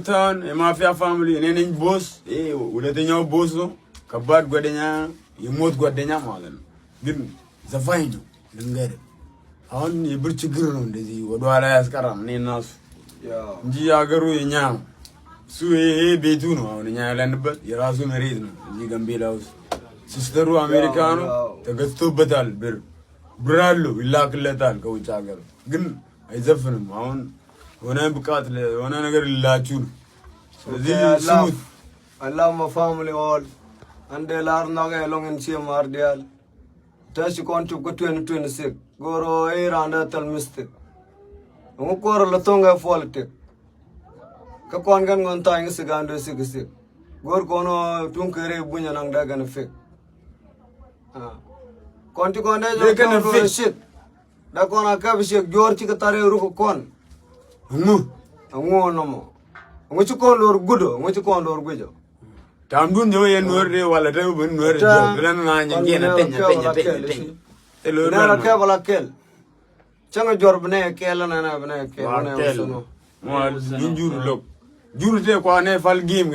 ታን የማፊያ ፋሚሊ እኔ ነኝ ቦስ። ሁለተኛው ቦስ ነው። ከባድ ጓደኛ የሞት ጓደኛ ማለት ነው። ግን ዘፋኝ ነው ልንገርህ። አሁን የብር ችግር ነው እንደዚህ ወደ ኋላ ያስቀራም እኔና እሱ እንጂ ሀገሩ የኛ ነው። እሱ ይሄ ቤቱ ነው። አሁን እኛ ያለንበት የራሱ መሬት ነው። እዚህ ጋምቤላ ውስጥ ሲስተሩ አሜሪካ ነው። ተገዝቶበታል ብር አለው ይላክለታል ከውጭ ሀገር ግን አይዘፍንም። አሁን ሆነ ብቃት ሆነ ነገር ልላችሁ ነው። ስለዚህ ስሙት አላህ ማፋምሊ ኦል አንደ ላርና ጋር ማርዲያል ታሽ ኮንቱ ኩቱን ሲክ ጎሮ ኤራንዳ ተልምስት እንቆር ለቶንጋ ፎልት ከቆን ገን ጎንታ እንስ ጋንዶ ሲክስ ጎር ኮኖ ቱንከሬ ቡኛ ናንዳ ገነፈ ኮንቲ ኮንዳ ጆከነፈ ሽት ዳኮና ካብሽ ጆርቺ ከታሬ ሩክ ኮን ነሞ እንጉች ኮን ሎር ጉዶ እንጉች ኮን ሎር ጉጆ ታምዱን ነው የኖር ወላ ደው በኖር ጀግረን ማኝ ገነ ተኛ ተሎና ከበላከል ቸንገ ጆርብነ ከለና ብነ ከለና ወሰኖ ሞል እንጁር ሎክ ጁርቴ ቋኔ ፈልጊም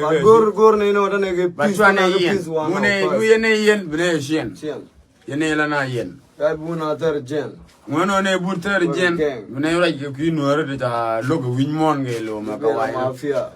ጎር ነው ነው ደነ ባቻኔ ይን ሙኔ የኔ ይን ብነ ሽን የኔ ለና ይን ቡና ተርጀን Bueno ne buter jen ne ora ki no ora da logo winmon gelo makawa mafia